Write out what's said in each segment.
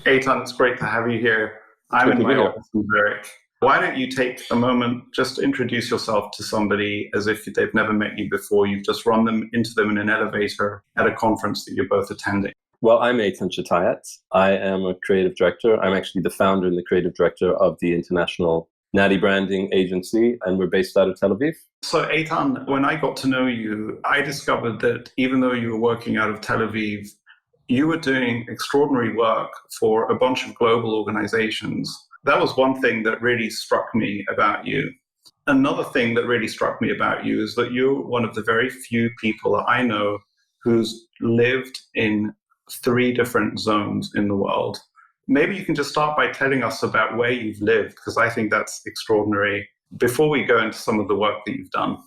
Eitan, it's great to have you here. It's I'm good in to be my here. office in Zurich. Why don't you take a moment just to introduce yourself to somebody as if they've never met you before? You've just run them into them in an elevator at a conference that you're both attending. Well, I'm Eitan Chitayat. I am a creative director. I'm actually the founder and the creative director of the international Natie branding agency, and we're based out of Tel Aviv. So, Eitan, when I got to know you, I discovered that even though you were working out of Tel Aviv, you were doing extraordinary work for a bunch of global organizations. That was one thing that really struck me about you. Another thing that really struck me about you is that you're one of the very few people that I know who's lived in three different zones in the world. Maybe you can just start by telling us about where you've lived, because I think that's extraordinary, before we go into some of the work that you've done.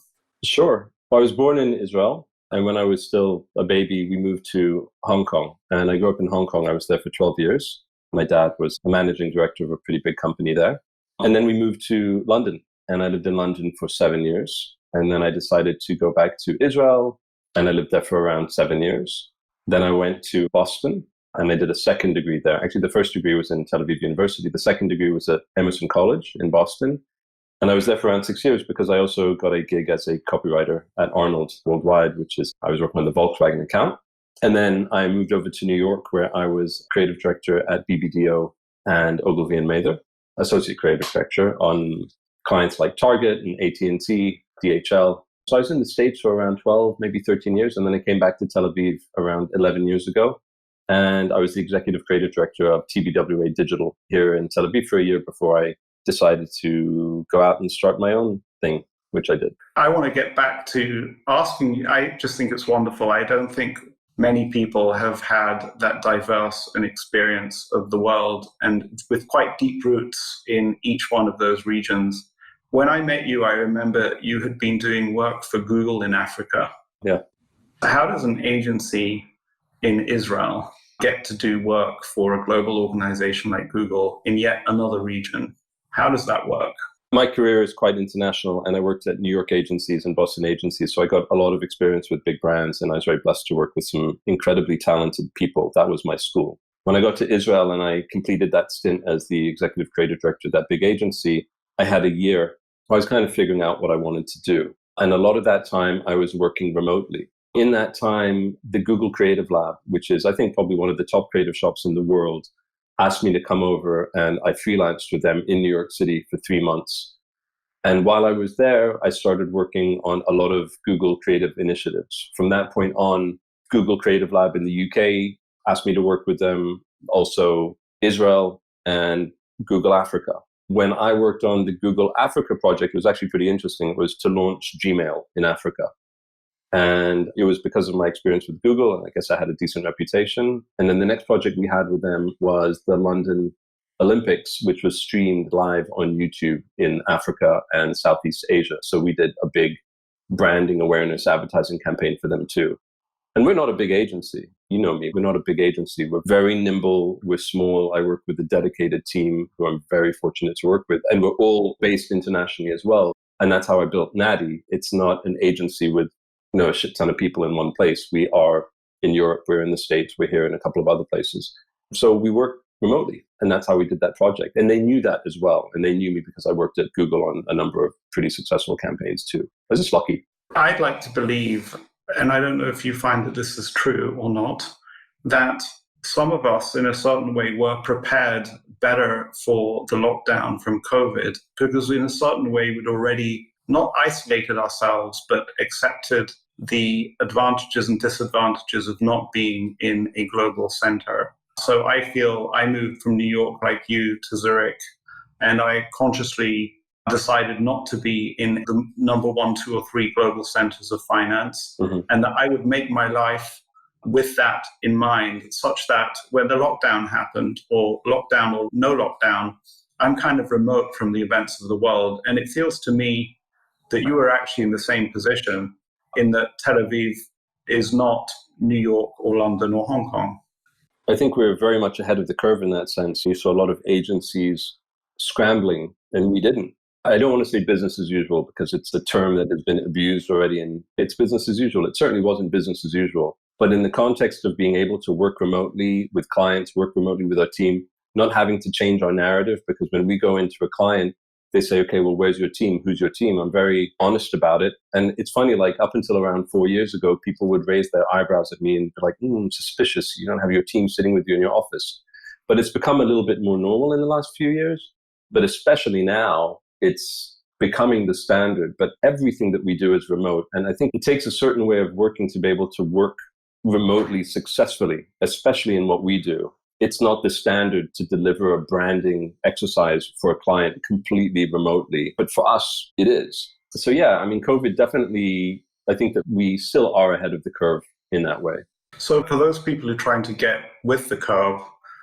Sure. Well, I was born in Israel, and when I was still a baby, we moved to Hong Kong. And I grew up in Hong Kong. I was there for 12 years. My dad was a managing director of a pretty big company there. And then we moved to London, and I lived in London for 7 years. And then I decided to go back to Israel, and I lived there for around 7 years. Then I went to Boston, and I did a second degree there. Actually, the first degree was in Tel Aviv University. The second degree was at Emerson College in Boston. And I was there for around 6 years because I also got a gig as a copywriter at Arnold Worldwide, which is, I was working on the Volkswagen account. And then I moved over to New York, where I was creative director at BBDO and Ogilvy and Mather, associate creative director on clients like Target and AT&T, DHL. So I was in the States for around 12, maybe 13 years. And then I came back to Tel Aviv around 11 years ago. And I was the executive creative director of TBWA Digital here in Tel Aviv for a year before I decided to go out and start my own thing, which I did. I want to get back to asking you, I just think it's wonderful. I don't think many people have had that diverse an experience of the world and with quite deep roots in each one of those regions. When I met you, I remember you had been doing work for Google in Africa. Yeah. How does an agency in Israel get to do work for a global organization like Google in yet another region? How does that work? My career is quite international, and I worked at New York agencies and Boston agencies. So I got a lot of experience with big brands, and I was very blessed to work with some incredibly talented people. That was my school. When I got to Israel and I completed that stint as the executive creative director of that big agency, I had a year. I was kind of figuring out what I wanted to do. And a lot of that time I was working remotely. In that time, the Google Creative Lab, which is, I think, probably one of the top creative shops in the world, asked me to come over, and I freelanced with them in New York City for 3 months. And while I was there, I started working on a lot of Google creative initiatives. From that point on, Google Creative Lab in the UK asked me to work with them, also Israel and Google Africa. When I worked on the Google Africa project, it was actually pretty interesting. It was to launch Gmail in Africa. And it was because of my experience with Google, and I guess I had a decent reputation. And then the next project we had with them was the London Olympics, which was streamed live on YouTube in Africa and Southeast Asia. So we did a big branding awareness advertising campaign for them too. And we're not a big agency. You know me, we're not a big agency. We're very nimble, we're small. I work with a dedicated team who I'm very fortunate to work with. And we're all based internationally as well. And that's how I built Natie. It's not an agency with a shit ton of people in one place. We are in Europe, we're in the States, we're here in a couple of other places. So we work remotely, and that's how we did that project. And they knew that as well. And they knew me because I worked at Google on a number of pretty successful campaigns too. I was just lucky. I'd like to believe, and I don't know if you find that this is true or not, that some of us in a certain way were prepared better for the lockdown from COVID, because in a certain way we'd already not isolated ourselves, but accepted the advantages and disadvantages of not being in a global center. So I feel I moved from New York like you to Zurich, and I consciously decided not to be in the number 1, 2, or 3 global centers of finance, and that I would make my life with that in mind, such that when the lockdown happened, or lockdown or no lockdown, I'm kind of remote from the events of the world. And it feels to me that you are actually in the same position, in that Tel Aviv is not New York or London or Hong Kong. I think we're very much ahead of the curve in that sense. You saw a lot of agencies scrambling, and we didn't. I don't want to say business as usual because it's a term that has been abused already, and it's business as usual. It certainly wasn't business as usual. But in the context of being able to work remotely with clients, work remotely with our team, not having to change our narrative, because when we go into a client, they say, okay, well, where's your team? Who's your team? I'm very honest about it. And it's funny, like up until around 4 years ago, people would raise their eyebrows at me and be like, suspicious. You don't have your team sitting with you in your office. But it's become a little bit more normal in the last few years. But especially now, it's becoming the standard. But everything that we do is remote. And I think it takes a certain way of working to be able to work remotely successfully, especially in what we do. It's not the standard to deliver a branding exercise for a client completely remotely, but for us, it is. So yeah, I mean, COVID definitely, I think that we still are ahead of the curve in that way. So for those people who are trying to get with the curve,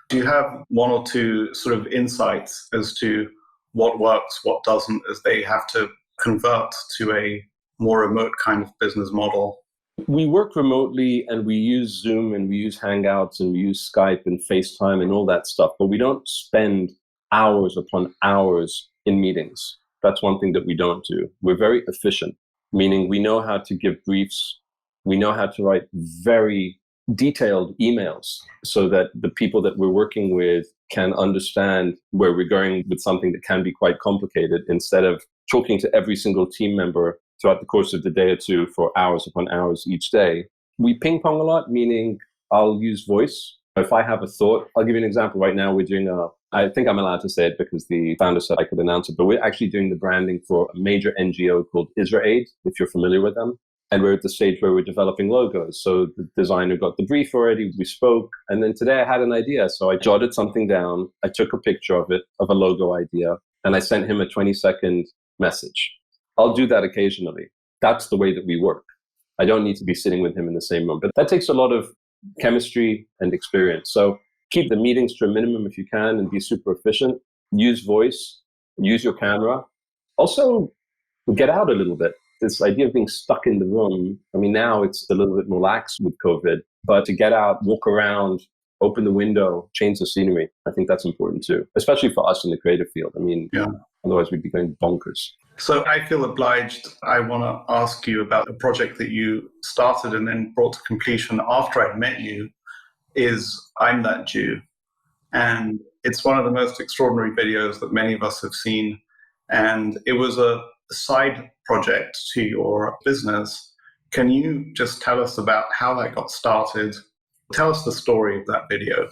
do you have one or two sort of insights as to what works, what doesn't, as they have to convert to a more remote kind of business model? We work remotely and we use Zoom and we use Hangouts and we use Skype and FaceTime and all that stuff, but we don't spend hours upon hours in meetings. That's one thing that we don't do. We're very efficient, meaning we know how to give briefs. We know how to write very detailed emails so that the people that we're working with can understand where we're going with something that can be quite complicated, instead of talking to every single team member throughout the course of the day or two for hours upon hours each day. We ping pong a lot, meaning I'll use voice. If I have a thought, I'll give you an example. Right now we're doing I think I'm allowed to say it because the founder said I could announce it, but we're actually doing the branding for a major NGO called Israel, if you're familiar with them. And we're at the stage where we're developing logos. So the designer got the brief already, we spoke, and then today I had an idea. So I jotted something down, I took a picture of it, of a logo idea, and I sent him a 20-second message. I'll do that occasionally. That's the way that we work. I don't need to be sitting with him in the same room, but that takes a lot of chemistry and experience. So keep the meetings to a minimum if you can and be super efficient. Use voice, use your camera. Also, get out a little bit. This idea of being stuck in the room, I mean, now it's a little bit more lax with COVID, but to get out, walk around, open the window, change the scenery, I think that's important too, especially for us in the creative field. I mean, otherwise we'd be going bonkers. So I feel obliged. I want to ask you about a project that you started and then brought to completion after I met you, is I'm That Jew. And it's one of the most extraordinary videos that many of us have seen. And it was a side project to your business. Can you just tell us about how that got started? Tell us the story of that video.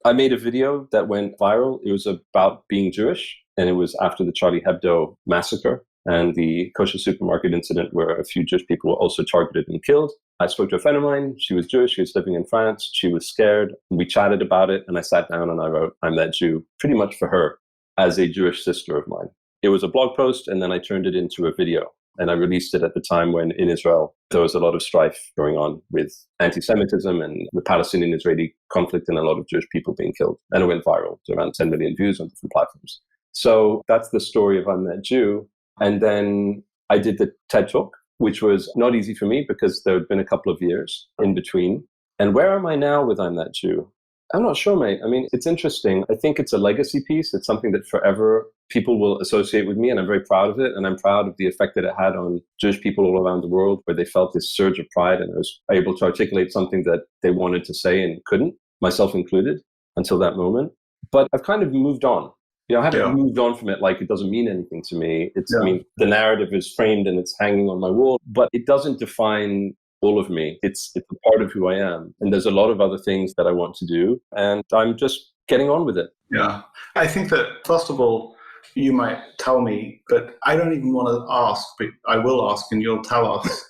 I made a video that went viral. It was about being Jewish, and it was after the Charlie Hebdo massacre and the kosher supermarket incident where a few Jewish people were also targeted and killed. I spoke to a friend of mine. She was Jewish. She was living in France. She was scared. We chatted about it, and I sat down and I wrote, I'm That Jew, pretty much for her as a Jewish sister of mine. It was a blog post, and then I turned it into a video. And I released it at the time when in Israel, there was a lot of strife going on with anti-Semitism and the Palestinian-Israeli conflict and a lot of Jewish people being killed. And it went viral. It's around 10 million views on different platforms. So that's the story of I'm That Jew. And then I did the TED Talk, which was not easy for me because there had been a couple of years in between. And where am I now with I'm That Jew? I'm not sure, mate. I mean, it's interesting. I think it's a legacy piece. It's something that forever people will associate with me, and I'm very proud of it. And I'm proud of the effect that it had on Jewish people all around the world, where they felt this surge of pride and I was able to articulate something that they wanted to say and couldn't, myself included, until that moment. But I've kind of moved on. I haven't moved on from it like it doesn't mean anything to me. I mean, the narrative is framed and it's hanging on my wall, but it doesn't define all of me. It's a part of who I am. And there's a lot of other things that I want to do. And I'm just getting on with it. Yeah. I think that, first of all, you might tell me, but I don't even want to ask, but I will ask and you'll tell us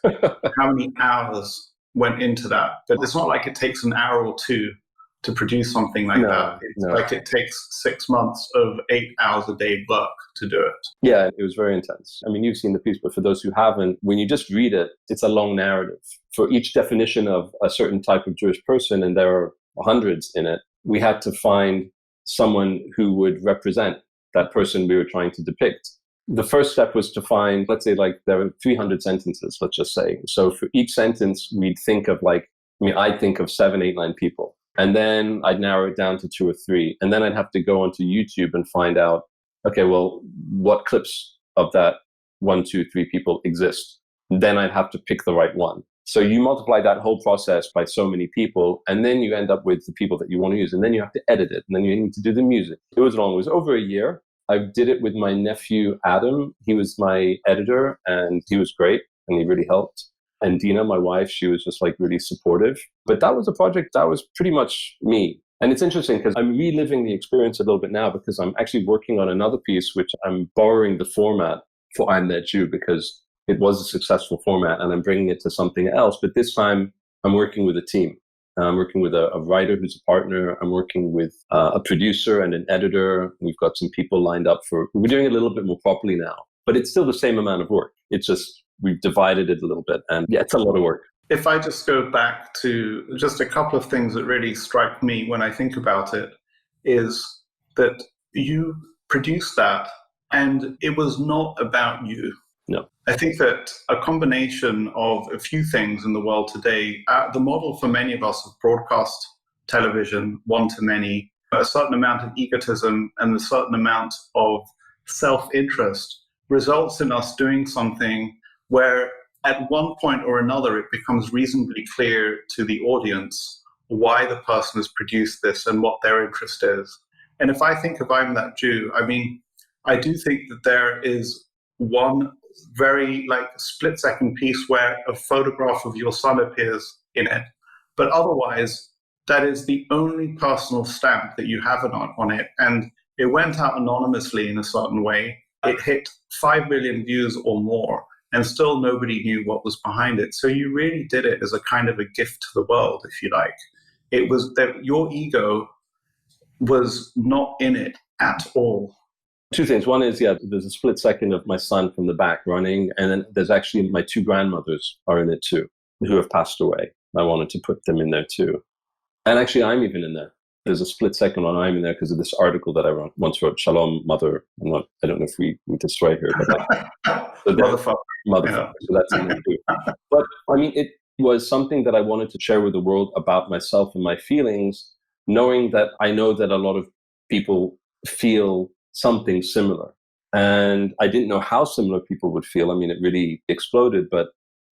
how many hours went into that. But it's not like it takes an hour or two to produce something like that. It's like it takes 6 months of 8 hours a day work to do it. Yeah, it was very intense. I mean, you've seen the piece, but for those who haven't, when you just read it, it's a long narrative. For each definition of a certain type of Jewish person, and there are hundreds in it, we had to find someone who would represent that person we were trying to depict. The first step was to find, let's say, like there are 300 sentences, let's just say. So for each sentence, we'd think of I'd think of 7, 8, 9 people. And then I'd narrow it down to 2 or 3. And then I'd have to go onto YouTube and find out, okay, well, what clips of that 1, 2, 3 people exist? Then I'd have to pick the right one. So you multiply that whole process by so many people, and then you end up with the people that you want to use, and then you have to edit it, and then you need to do the music. It was long. It was over a year. I did it with my nephew, Adam. He was my editor, and he was great, and he really helped. And Dina, my wife, she was just like really supportive. But that was a project that was pretty much me. And it's interesting because I'm reliving the experience a little bit now, because I'm actually working on another piece, which I'm borrowing the format for I'm That Jew, because it was a successful format, and I'm bringing it to something else. But this time I'm working with a team. I'm working with a writer who's a partner. I'm working with a producer and an editor. We've got some people lined up we're doing it a little bit more properly now, but it's still the same amount of work. It's just, we've divided it a little bit, and yeah, it's a lot of work. If I just go back to just a couple of things that really strike me when I think about it, is that you produced that and it was not about you. No. I think that a combination of a few things in the world today, the model for many of us of broadcast television, one-to-many, a certain amount of egotism and a certain amount of self-interest results in us doing something where at one point or another it becomes reasonably clear to the audience why the person has produced this and what their interest is. And if I think of I'm That Jew, I mean, I do think that there is one very split-second piece where a photograph of your son appears in it. But otherwise, that is the only personal stamp that you have on it. And it went out anonymously in a certain way. It hit 5 million views or more, and still nobody knew what was behind it. So you really did it as a kind of a gift to the world, if you like. It was that your ego was not in it at all. Two things. One is, there's a split second of my son from the back running, and then there's actually my two grandmothers are in it too, who have passed away. I wanted to put them in there too. And actually, I'm even in there. There's a split second when I'm in there because of this article that I once wrote, Shalom, Mother. I don't know if we need to swear here, but Motherfucker. Yeah. So that's in there too. But I mean, it was something that I wanted to share with the world about myself and my feelings, knowing that I know that a lot of people feel something similar. And I didn't know how similar people would feel. I mean, it really exploded. But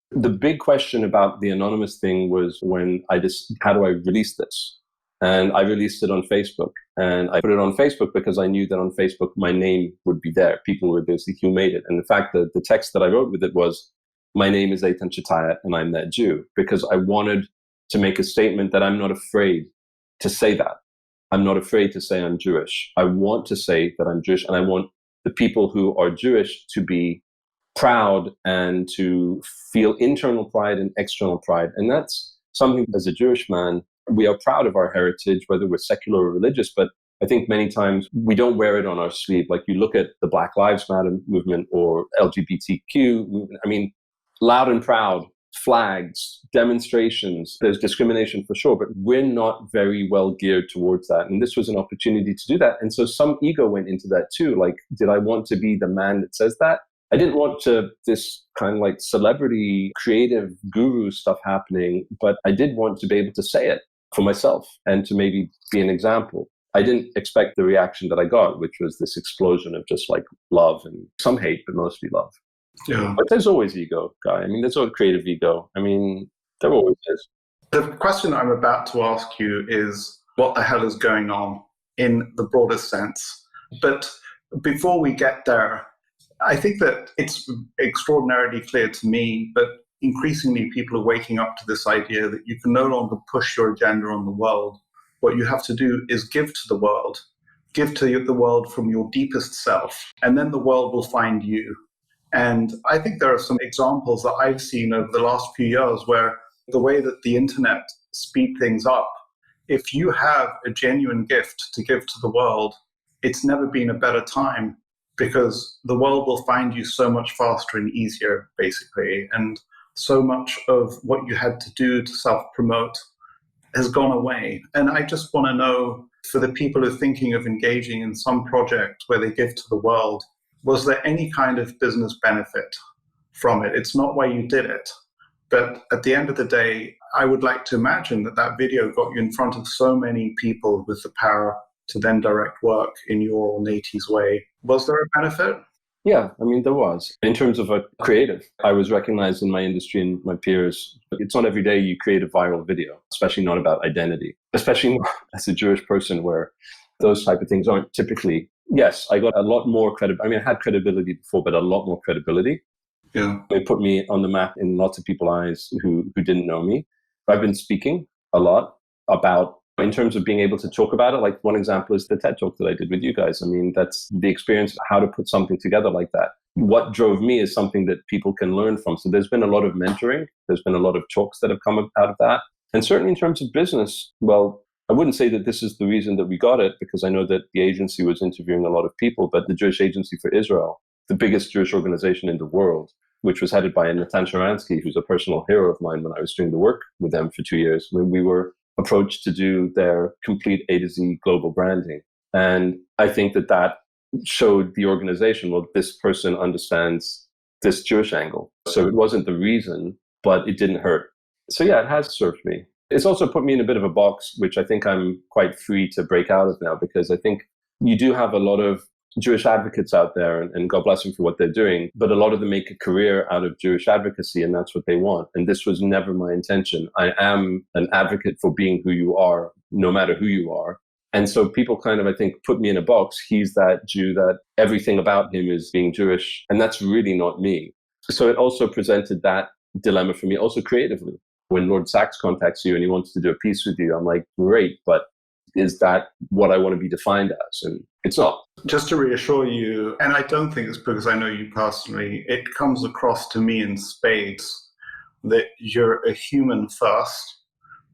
the big question about the anonymous thing was how do I release this? And I released it on Facebook. And I put it on Facebook because I knew that on Facebook, my name would be there. People would basically who made it. And in fact, the text that I wrote with it was, my name is Eitan Chitayat and I'm that Jew, because I wanted to make a statement that I'm not afraid to say that. I'm not afraid to say I'm Jewish. I want to say that I'm Jewish, and I want the people who are Jewish to be proud and to feel internal pride and external pride. And that's something, as a Jewish man, we are proud of our heritage, whether we're secular or religious, but I think many times we don't wear it on our sleeve. Like you look at the Black Lives Matter movement or LGBTQ movement, I mean, loud and proud, flags, demonstrations, there's discrimination for sure, but we're not very well geared towards that. And this was an opportunity to do that. And so some ego went into that too. Like, did I want to be the man that says that? I didn't want this kind of like celebrity, creative guru stuff happening, but I did want to be able to say it for myself and to maybe be an example. I didn't expect the reaction that I got, which was this explosion of just like love and some hate, but mostly love. Yeah. But there's always ego, Guy. I mean, there's always creative ego. I mean, there always is. The question I'm about to ask you is, what the hell is going on in the broadest sense? But before we get there, I think that it's extraordinarily clear to me, but increasingly people are waking up to this idea that you can no longer push your agenda on the world. What you have to do is give to the world from your deepest self, and then the world will find you. And I think there are some examples that I've seen over the last few years where the way that the internet speed things up, if you have a genuine gift to give to the world, it's never been a better time, because the world will find you so much faster and easier, basically. And so much of what you had to do to self-promote has gone away. And I just want to know, for the people who are thinking of engaging in some project where they give to the world, was there any kind of business benefit from it? It's not why you did it. But at the end of the day, I would like to imagine that that video got you in front of so many people with the power to then direct work in your or Natie's way. Was there a benefit? Yeah, I mean, there was. In terms of a creative, I was recognized in my industry and my peers. But it's not every day you create a viral video, especially not about identity, especially as a Jewish person where those type of things aren't typically. Yes, I got a lot more credibility. I mean, I had credibility before, but a lot more credibility. Yeah. It put me on the map in lots of people's eyes who didn't know me. I've been speaking a lot about, in terms of being able to talk about it. Like one example is the TED Talk that I did with you guys. I mean, that's the experience of how to put something together like that. What drove me is something that people can learn from. So there's been a lot of mentoring. There's been a lot of talks that have come out of that. And certainly in terms of business, well, I wouldn't say that this is the reason that we got it, because I know that the agency was interviewing a lot of people, but the Jewish Agency for Israel, the biggest Jewish organization in the world, which was headed by Natan Sharansky, who's a personal hero of mine when I was doing the work with them for 2 years, when we were approached to do their complete A to Z global branding. And I think that that showed the organization, well, this person understands this Jewish angle. So it wasn't the reason, but it didn't hurt. So yeah, it has served me. It's also put me in a bit of a box, which I think I'm quite free to break out of now, because I think you do have a lot of Jewish advocates out there, and God bless them for what they're doing, but a lot of them make a career out of Jewish advocacy, and that's what they want. And this was never my intention. I am an advocate for being who you are, no matter who you are. And so people kind of, I think, put me in a box. He's that Jew that everything about him is being Jewish, and that's really not me. So it also presented that dilemma for me, also creatively. When Lord Sachs contacts you and he wants to do a piece with you, I'm like, great, but is that what I want to be defined as? And it's not. Just to reassure you, and I don't think it's because I know you personally, it comes across to me in spades that you're a human first,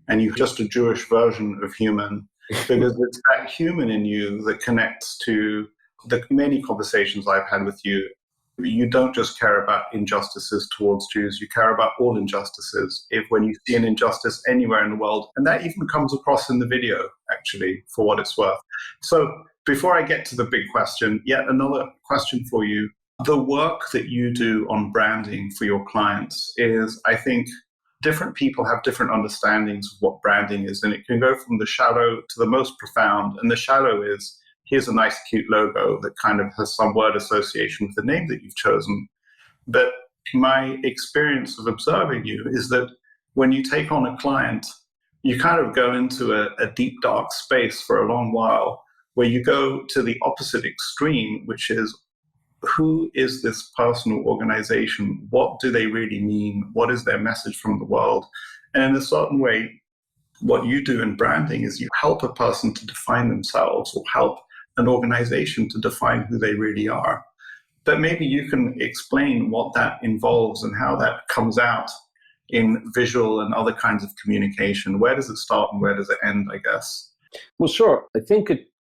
and you're just a Jewish version of human, because it's that human in you that connects to the many conversations I've had with you. You don't just care about injustices towards Jews, you care about all injustices. If when you see an injustice anywhere in the world, and that even comes across in the video, actually, for what it's worth. So before I get to the big question, yet another question for you. The work that you do on branding for your clients is, I think, different people have different understandings of what branding is, and it can go from the shallow to the most profound. And the shallow is, here's a nice, cute logo that kind of has some word association with the name that you've chosen. But my experience of observing you is that when you take on a client, you kind of go into a deep, dark space for a long while, where you go to the opposite extreme, which is, who is this person or organization? What do they really mean? What is their message from the world? And in a certain way, what you do in branding is you help a person to define themselves, or help an organization to define who they really are. But maybe you can explain what that involves and how that comes out in visual and other kinds of communication. Where does it start and where does it end, I guess? Well, sure. I think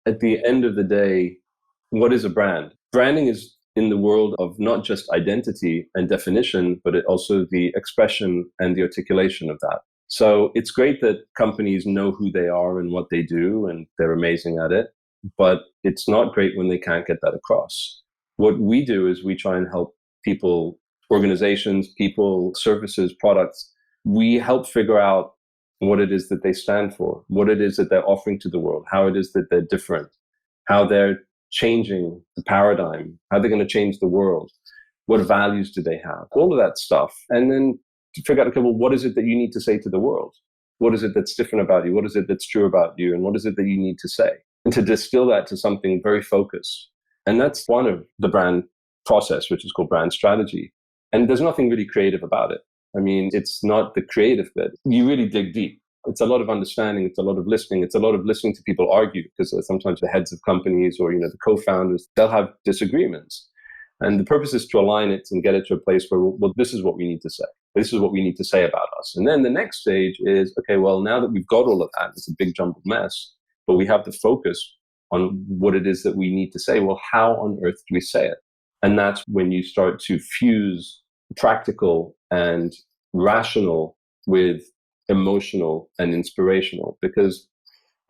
at the end of the day, what is a brand? Branding is in the world of not just identity and definition, but it also the expression and the articulation of that. So it's great that companies know who they are and what they do, and they're amazing at it. But it's not great when they can't get that across. What we do is we try and help people, organizations, people, services, products. We help figure out what it is that they stand for, what it is that they're offering to the world, how it is that they're different, how they're changing the paradigm, how they're going to change the world, what values do they have, all of that stuff. And then to figure out, okay, well, what is it that you need to say to the world? What is it that's different about you? What is it that's true about you? And what is it that you need to say? And to distill that to something very focused. And that's one of the brand process, which is called brand strategy. And there's nothing really creative about it. I mean, it's not the creative bit. You really dig deep. It's a lot of understanding. It's a lot of listening. It's a lot of listening to people argue, because sometimes the heads of companies or, the co-founders, they'll have disagreements. And the purpose is to align it and get it to a place where, well, this is what we need to say. This is what we need to say about us. And then the next stage is, okay, well, now that we've got all of that, it's a big jumbled mess, but we have the focus on what it is that we need to say. Well, how on earth do we say it? And that's when you start to fuse practical and rational with emotional and inspirational. Because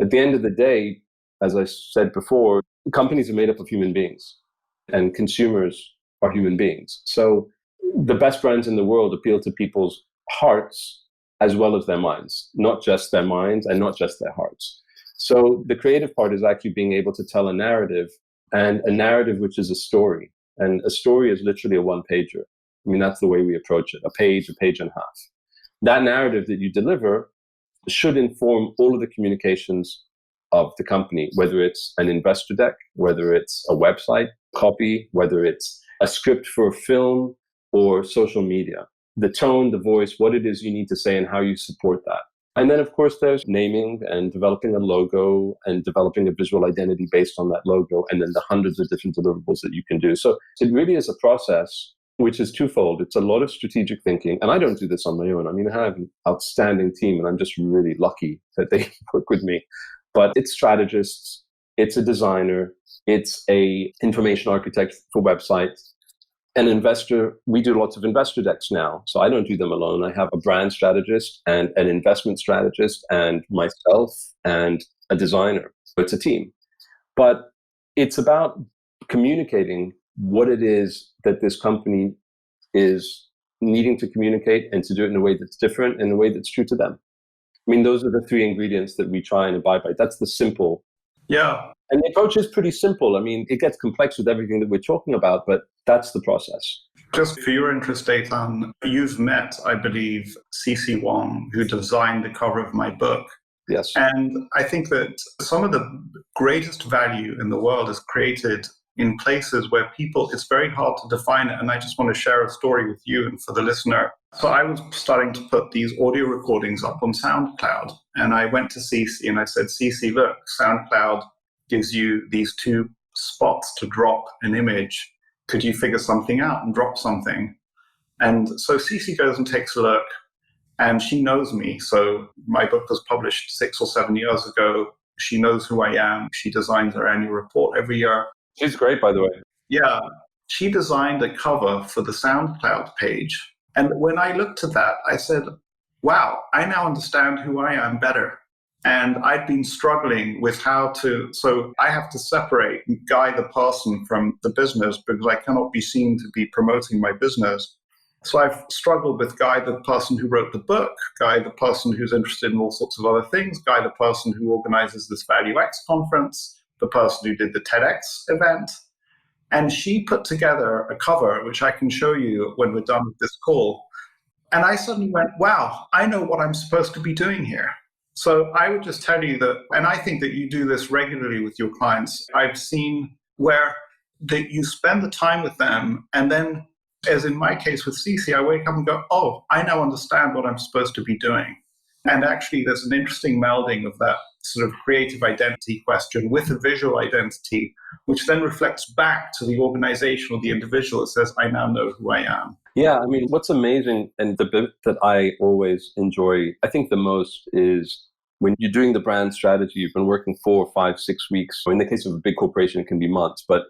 at the end of the day, as I said before, companies are made up of human beings and consumers are human beings. So the best brands in the world appeal to people's hearts as well as their minds, not just their minds and not just their hearts. So the creative part is actually being able to tell a narrative, and a narrative which is a story. And a story is literally a one-pager. I mean, that's the way we approach it, a page and a half. That narrative that you deliver should inform all of the communications of the company, whether it's an investor deck, whether it's a website copy, whether it's a script for a film or social media. The tone, the voice, what it is you need to say and how you support that. And then, of course, there's naming and developing a logo and developing a visual identity based on that logo, and then the hundreds of different deliverables that you can do. So it really is a process which is twofold. It's a lot of strategic thinking, and I don't do this on my own. I mean, I have an outstanding team, and I'm just really lucky that they work with me. But it's strategists, it's a designer, it's a information architect for websites, an investor. We do lots of investor decks now, so I don't do them alone. I have a brand strategist and an investment strategist and myself and a designer. It's a team. But it's about communicating what it is that this company is needing to communicate, and to do it in a way that's different, in a way that's true to them. I mean, those are the three ingredients that we try and abide by. That's the simple. Yeah. And the approach is pretty simple. I mean, it gets complex with everything that we're talking about, but that's the process. Just for your interest, Eitan, you've met, I believe, CC Wong, who designed the cover of my book. Yes. And I think that some of the greatest value in the world is created in places where it's very hard to define it. And I just want to share a story with you and for the listener. So I was starting to put these audio recordings up on SoundCloud. And I went to CC and I said, CC, look, SoundCloud gives you these two spots to drop an image. Could you figure something out and drop something? And so CC goes and takes a look, and she knows me. So my book was published 6 or 7 years ago. She knows who I am. She designs our annual report every year. She's great, by the way. Yeah. She designed a cover for the SoundCloud page. And when I looked at that, I said, wow, I now understand who I am better. And I'd been struggling with so I have to separate Guy the person from the business, because I cannot be seen to be promoting my business. So I've struggled with Guy the person who wrote the book, Guy the person who's interested in all sorts of other things, Guy the person who organizes this Value X conference, the person who did the TEDx event. And she put together a cover, which I can show you when we're done with this call. And I suddenly went, wow, I know what I'm supposed to be doing here. So I would just tell you that, and I think that you do this regularly with your clients. I've seen where that you spend the time with them, and then, as in my case with CC, I wake up and go, oh, I now understand what I'm supposed to be doing. And actually, there's an interesting melding of that sort of creative identity question with a visual identity, which then reflects back to the organization or the individual that says, I now know who I am. Yeah, I mean, what's amazing, and the bit that I always enjoy, I think the most, is when you're doing the brand strategy, you've been working 4, 5, 6 weeks. So in the case of a big corporation, it can be months, but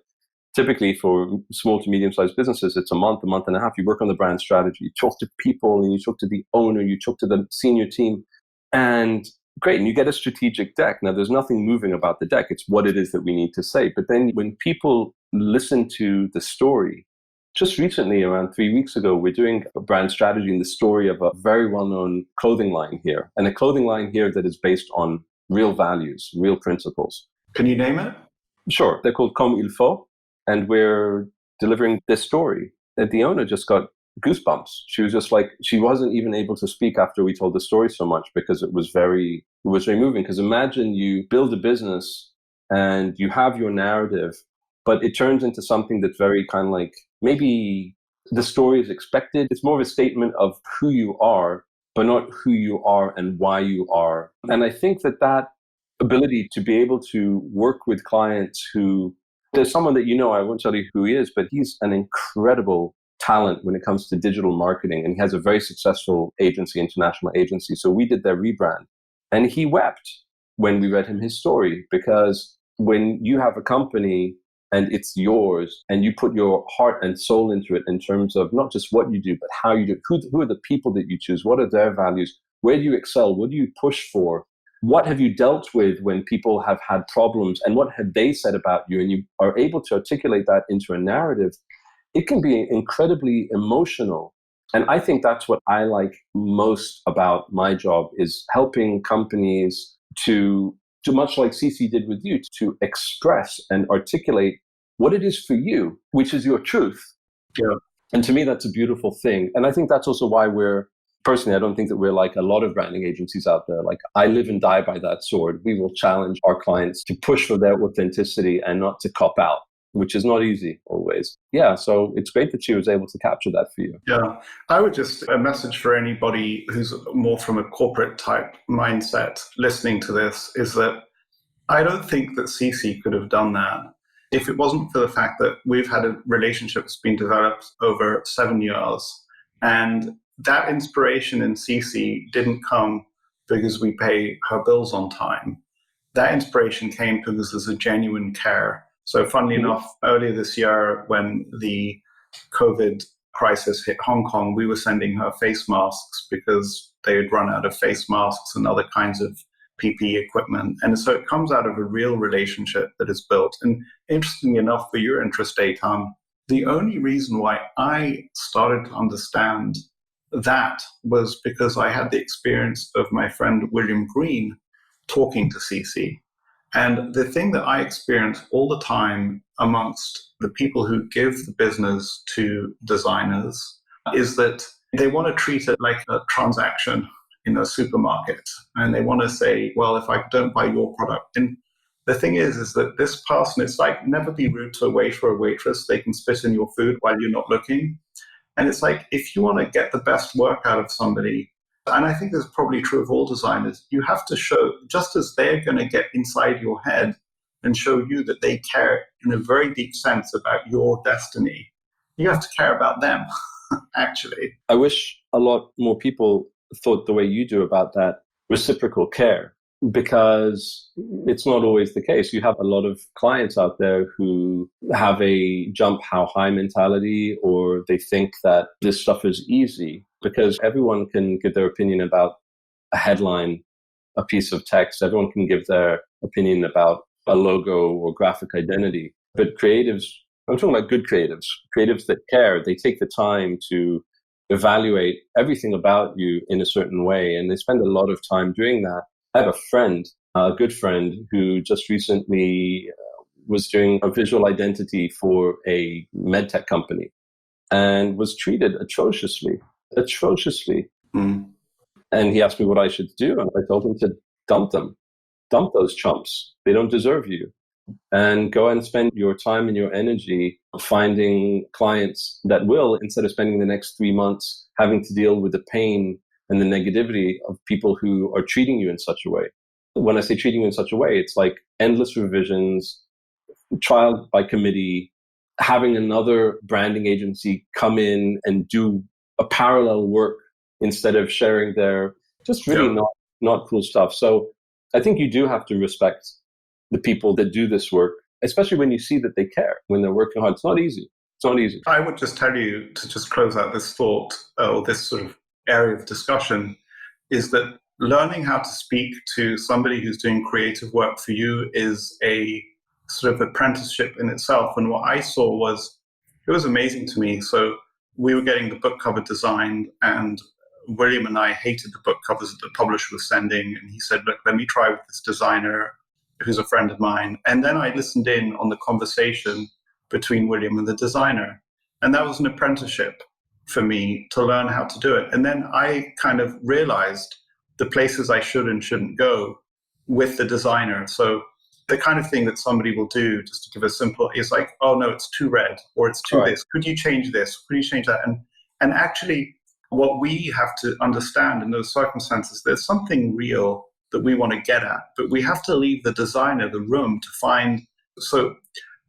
typically for small to medium-sized businesses, it's a month and a half. You work on the brand strategy, you talk to people, and you talk to the owner, you talk to the senior team, and great, and you get a strategic deck. Now, there's nothing moving about the deck. It's what it is that we need to say. But then when people listen to the story, just recently, around 3 weeks ago, we're doing a brand strategy in the story of a very well-known clothing line here, and a clothing line here that is based on real values, real principles. Can you name it? Sure. They're called Comme il faut, and we're delivering this story. And the owner just got goosebumps. She was just like, she wasn't even able to speak after we told the story so much, because it was very moving. Because imagine you build a business and you have your narrative, but it turns into something that's very kind of like, maybe the story is expected. It's more of a statement of who you are, but not who you are and why you are. And I think that ability to be able to work with clients who, there's someone that I won't tell you who he is, but he's an incredible talent when it comes to digital marketing. And he has a very successful agency, international agency. So we did their rebrand. And he wept when we read him his story, because when you have a company and it's yours, and you put your heart and soul into it in terms of not just what you do, but how you do it. Who are the people that you choose? What are their values? Where do you excel? What do you push for? What have you dealt with when people have had problems? And what have they said about you? And you are able to articulate that into a narrative. It can be incredibly emotional. And I think that's what I like most about my job, is helping companies to much like CC did with you, to express and articulate what it is for you, which is your truth. Yeah. And to me, that's a beautiful thing. And I think that's also why personally, I don't think that we're like a lot of branding agencies out there. Like, I live and die by that sword. We will challenge our clients to push for their authenticity and not to cop out, which is not easy always. Yeah, so it's great that she was able to capture that for you. Yeah, I would just, a message for anybody who's more from a corporate type mindset listening to this is that I don't think that CC could have done that if it wasn't for the fact that we've had a relationship that's been developed over 7 years. And that inspiration in CC didn't come because we pay her bills on time. That inspiration came because there's a genuine care. So funnily enough, earlier this year when the COVID crisis hit Hong Kong, we were sending her face masks because they had run out of face masks and other kinds of PPE equipment. And so it comes out of a real relationship that is built. And interestingly enough, for your interest, Eitan, the only reason why I started to understand that was because I had the experience of my friend William Green talking to CC. And the thing that I experience all the time amongst the people who give the business to designers is that they want to treat it like a transaction in a supermarket. And they want to say, well, if I don't buy your product. And the thing is that this person, it's like, never be rude to a waiter or waitress. They can spit in your food while you're not looking. And it's like, if you want to get the best work out of somebody, and I think this is probably true of all designers, you have to show, just as they're going to get inside your head and show you that they care in a very deep sense about your destiny, you have to care about them, actually. I wish a lot more people thought the way you do about that reciprocal care, because it's not always the case. You have a lot of clients out there who have a jump how high mentality, or they think that this stuff is easy because everyone can give their opinion about a headline, a piece of text. Everyone can give their opinion about a logo or graphic identity. But creatives, I'm talking about good creatives that care. They take the time to evaluate everything about you in a certain way, and they spend a lot of time doing that. I have a friend, a good friend, who just recently was doing a visual identity for a medtech company and was treated atrociously. And he asked me what I should do, and I told him to dump those chumps. They don't deserve you. And go and spend your time and your energy finding clients that will, instead of spending the next 3 months having to deal with the pain and the negativity of people who are treating you in such a way. When I say treating you in such a way, it's like endless revisions, trial by committee, having another branding agency come in and do a parallel work instead of sharing their just really not cool stuff. So I think you do have to respect the people that do this work, especially when you see that they care, when they're working hard. It's not easy. I would just tell you, to just close out this thought, or this sort of area of discussion, is that learning how to speak to somebody who's doing creative work for you is a sort of apprenticeship in itself. And what I saw was, it was amazing to me. So we were getting the book cover designed, and William and I hated the book covers that the publisher was sending. And he said, look, let me try with this designer who's a friend of mine. And then I listened in on the conversation between William and the designer. And that was an apprenticeship for me to learn how to do it. And then I kind of realized the places I should and shouldn't go with the designer. So the kind of thing that somebody will do, just to give a simple, is like, oh no, it's too red, or it's too this. Could you change this? Could you change that? And actually, what we have to understand in those circumstances, there's something real that we want to get at, but we have to leave the designer the room to find. So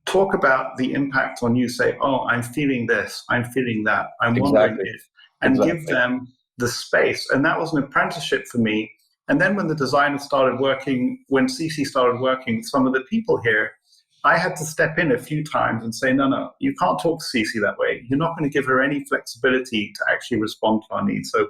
talk about the impact on you. Say, oh, I'm feeling this, I'm feeling that, I'm wondering if, and give them the space. And that was an apprenticeship for me. And then when the designer started working, when CC started working with some of the people here, I had to step in a few times and say, no, you can't talk to CC that way. You're not going to give her any flexibility to actually respond to our needs. So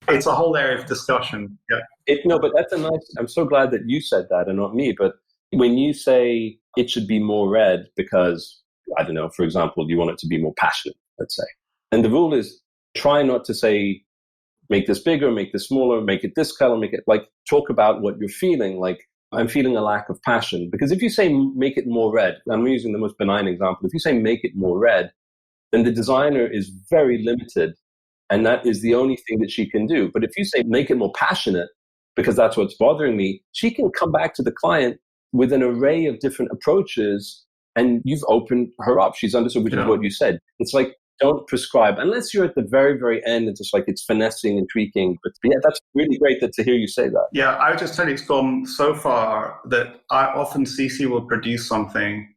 it's a whole area of discussion. Yeah. No, but that's I'm so glad that you said that and not me. But when you say it should be more red because, I don't know, for example, you want it to be more passionate, let's say. And the rule is try not to say, make this bigger, make this smaller, make it this color, make it like, talk about what you're feeling. Like, I'm feeling a lack of passion. Because if you say make it more red, I'm using the most benign example, if you say make it more red, then the designer is very limited. And that is the only thing that she can do. But if you say make it more passionate, because that's what's bothering me, she can come back to the client with an array of different approaches, and you've opened her up. She's understood, which is what you said. It's like, don't prescribe, unless you're at the very, very end. It's just like it's finessing and tweaking. But yeah, that's really great to hear you say that. Yeah, I would just tell you it's gone so far that I often Cece will produce something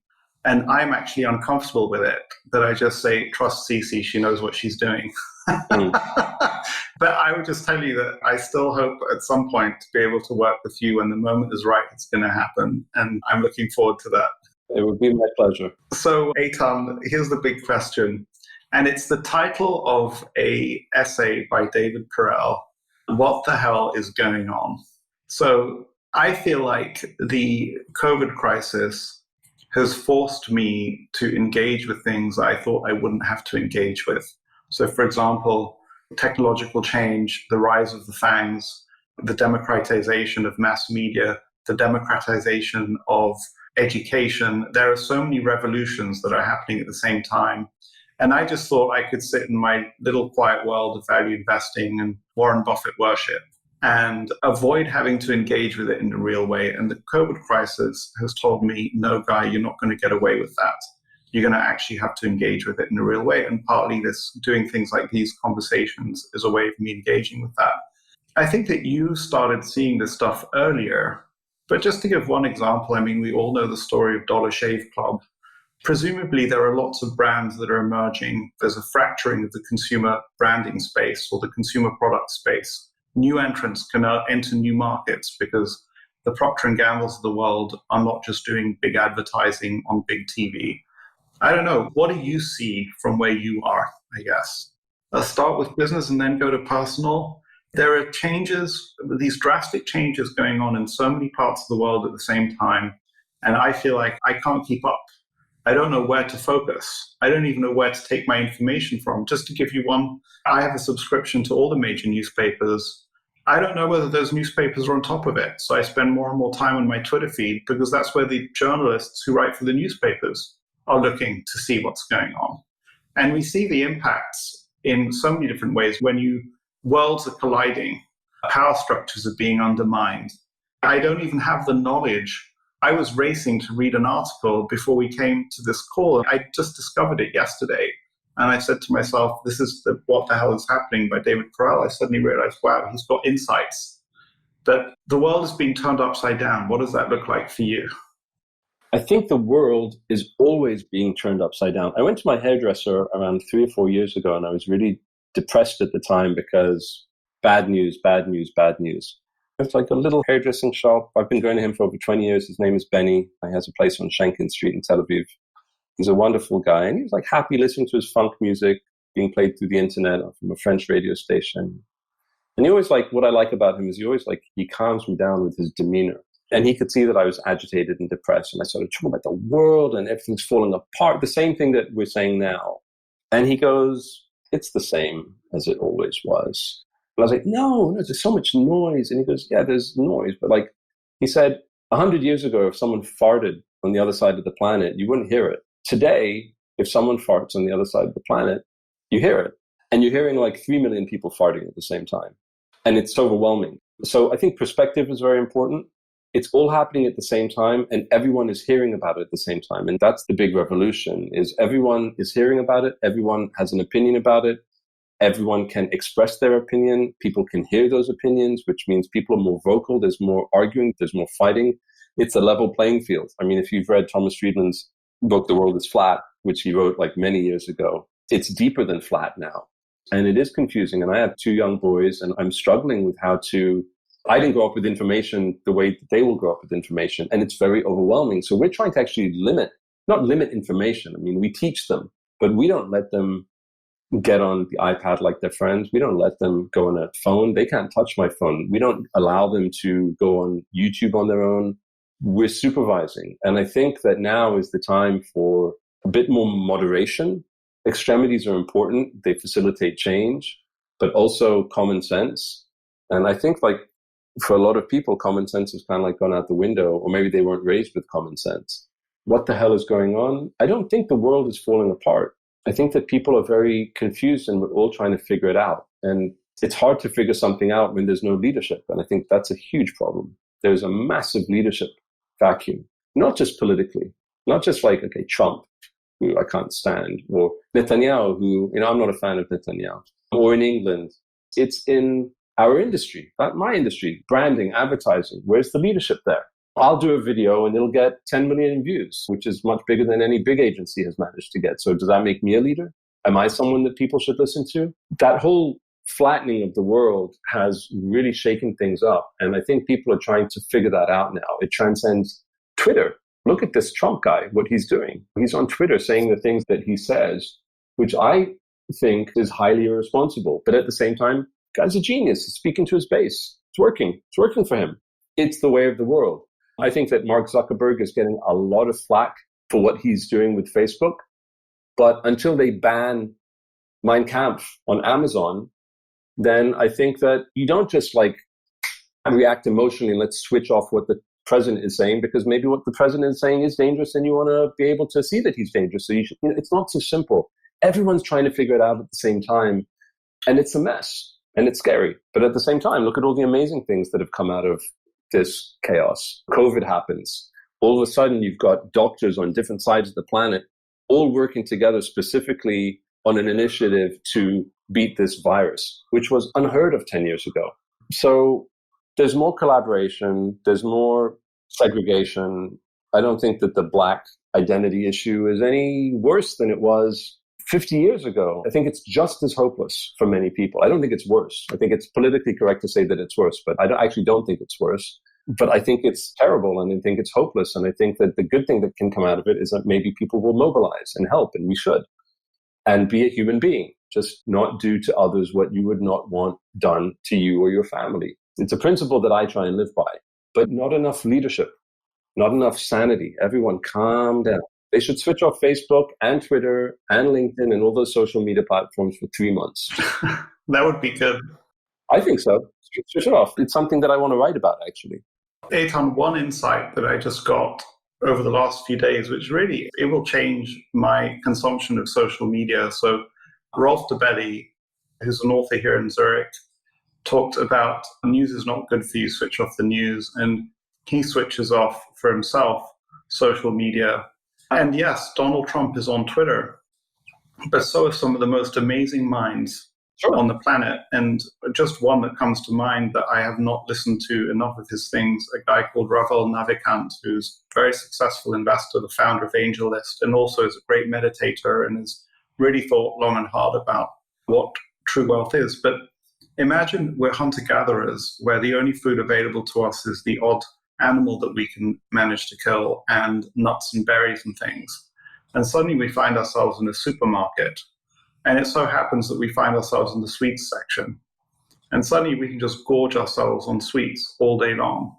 and I'm actually uncomfortable with it, that I just say, trust Cece, she knows what she's doing. But I would just tell you that I still hope at some point to be able to work with you when the moment is right, it's going to happen. And I'm looking forward to that. It would be my pleasure. So, Eitan, here's the big question. And it's the title of an essay by David Perel, What the Hell is Going On? So I feel like the COVID crisis has forced me to engage with things I thought I wouldn't have to engage with. So, for example, technological change, the rise of the FANGs, the democratization of mass media, the democratization of education. There are so many revolutions that are happening at the same time. And I just thought I could sit in my little quiet world of value investing and Warren Buffett worship and avoid having to engage with it in a real way. And the COVID crisis has told me, no, Guy, you're not going to get away with that. You're going to actually have to engage with it in a real way. And partly this, doing things like these conversations, is a way of me engaging with that. I think that you started seeing this stuff earlier. But just to give one example, I mean, we all know the story of Dollar Shave Club. Presumably, there are lots of brands that are emerging. There's a fracturing of the consumer branding space or the consumer product space. New entrants can enter new markets because the Procter & Gamble's of the world are not just doing big advertising on big TV. I don't know. What do you see from where you are, I guess? Let's start with business and then go to personal. There are changes, these drastic changes going on in so many parts of the world at the same time. And I feel like I can't keep up. I don't know where to focus. I don't even know where to take my information from. Just to give you one, I have a subscription to all the major newspapers. I don't know whether those newspapers are on top of it. So I spend more and more time on my Twitter feed because that's where the journalists who write for the newspapers are looking to see what's going on. And we see the impacts in so many different ways. When worlds are colliding, power structures are being undermined. I don't even have the knowledge. I was racing to read an article before we came to this call. I just discovered it yesterday. And I said to myself, this is What the Hell is Happening by David Perel. I suddenly realized, wow, he's got insights. But the world is being turned upside down. What does that look like for you? I think the world is always being turned upside down. I went to my hairdresser around 3 or 4 years ago, and I was really depressed at the time because bad news, bad news, bad news. It's like a little hairdressing shop. I've been going to him for over 20 years. His name is Benny. He has a place on Schenken Street in Tel Aviv. He's a wonderful guy. And he was like happy listening to his funk music being played through the internet from a French radio station. And he always what I like about him is he calms me down with his demeanor. And he could see that I was agitated and depressed. And I started talking about the world and everything's falling apart. The same thing that we're saying now. And he goes, it's the same as it always was. And I was like, no, there's so much noise. And he goes, yeah, there's noise. But he said, 100 years ago, if someone farted on the other side of the planet, you wouldn't hear it. Today, if someone farts on the other side of the planet, you hear it. And you're hearing 3 million people farting at the same time. And it's overwhelming. So I think perspective is very important. It's all happening at the same time, and everyone is hearing about it at the same time. And that's the big revolution, is everyone is hearing about it. Everyone has an opinion about it. Everyone can express their opinion. People can hear those opinions, which means people are more vocal. There's more arguing. There's more fighting. It's a level playing field. I mean, if you've read Thomas Friedman's book, The World is Flat, which he wrote many years ago, it's deeper than flat now. And it is confusing. And I have 2 young boys, and I'm struggling with I didn't grow up with information the way that they will grow up with information. And it's very overwhelming. So we're trying to actually not limit information. I mean, we teach them, but we don't let them get on the iPad like their friends. We don't let them go on a phone. They can't touch my phone. We don't allow them to go on YouTube on their own. We're supervising. And I think that now is the time for a bit more moderation. Extremities are important. They facilitate change, but also common sense. And I think for a lot of people, common sense has kind of like gone out the window, or maybe they weren't raised with common sense. What the hell is going on? I don't think the world is falling apart. I think that people are very confused and we're all trying to figure it out. And it's hard to figure something out when there's no leadership. And I think that's a huge problem. There's a massive leadership vacuum, not just politically, not just like, okay, Trump, who I can't stand, or Netanyahu, who, I'm not a fan of Netanyahu, or in England. It's in our industry, not my industry, branding, advertising. Where's the leadership there? I'll do a video and it'll get 10 million views, which is much bigger than any big agency has managed to get. So does that make me a leader? Am I someone that people should listen to? That whole flattening of the world has really shaken things up. And I think people are trying to figure that out now. It transcends Twitter. Look at this Trump guy, what he's doing. He's on Twitter saying the things that he says, which I think is highly irresponsible. But at the same time, guy's a genius. He's speaking to his base. It's working. It's working for him. It's the way of the world. I think that Mark Zuckerberg is getting a lot of flack for what he's doing with Facebook. But until they ban Mein Kampf on Amazon, then I think that you don't just like react emotionally and let's switch off what the president is saying, because maybe what the president is saying is dangerous and you want to be able to see that he's dangerous. So it's not so simple. Everyone's trying to figure it out at the same time. And it's a mess and it's scary. But at the same time, look at all the amazing things that have come out of this chaos. COVID happens. All of a sudden, you've got doctors on different sides of the planet all working together specifically on an initiative to beat this virus, which was unheard of 10 years ago. So there's more collaboration. There's more segregation. I don't think that the Black identity issue is any worse than it was 50 years ago. I think it's just as hopeless for many people. I don't think it's worse. I think it's politically correct to say that it's worse, but I actually don't think it's worse. But I think it's terrible and I think it's hopeless. And I think that the good thing that can come out of it is that maybe people will mobilize and help, and we should. And be a human being. Just not do to others what you would not want done to you or your family. It's a principle that I try and live by, but not enough leadership, not enough sanity. Everyone calm down. They should switch off Facebook and Twitter and LinkedIn and all those social media platforms for 3 months. That would be good. I think so. Switch it off. It's something that I want to write about, actually. Eitan, one insight that I just got over the last few days, which really, it will change my consumption of social media. So Rolf de Belli, who's an author here in Zurich, talked about news is not good for you, switch off the news. And he switches off for himself social media. And yes, Donald Trump is on Twitter, but so are some of the most amazing minds on the planet. And just one that comes to mind that I have not listened to enough of his things, a guy called Ravel Navikant, who's a very successful investor, the founder of AngelList, and also is a great meditator and has really thought long and hard about what true wealth is. But imagine we're hunter-gatherers where the only food available to us is the odd animal that we can manage to kill and nuts and berries and things. And suddenly we find ourselves in a supermarket. And it so happens that we find ourselves in the sweets section. And suddenly we can just gorge ourselves on sweets all day long.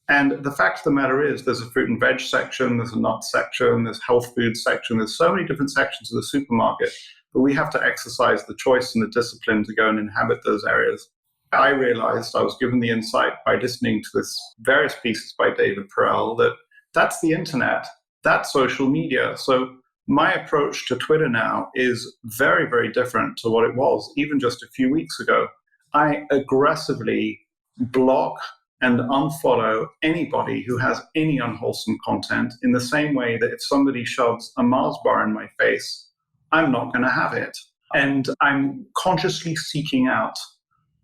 And the fact of the matter is there's a fruit and veg section, there's a nut section, there's health food section, there's so many different sections of the supermarket, but we have to exercise the choice and the discipline to go and inhabit those areas. I realized, I was given the insight by listening to this various pieces by David Perel, that that's the internet, that's social media. So my approach to Twitter now is very, very different to what it was even just a few weeks ago. I aggressively block and unfollow anybody who has any unwholesome content, in the same way that if somebody shoves a Mars bar in my face, I'm not going to have it. And I'm consciously seeking out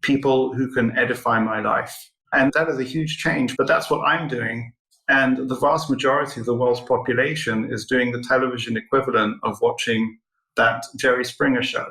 people who can edify my life. And that is a huge change, but that's what I'm doing. And the vast majority of the world's population is doing the television equivalent of watching that Jerry Springer show.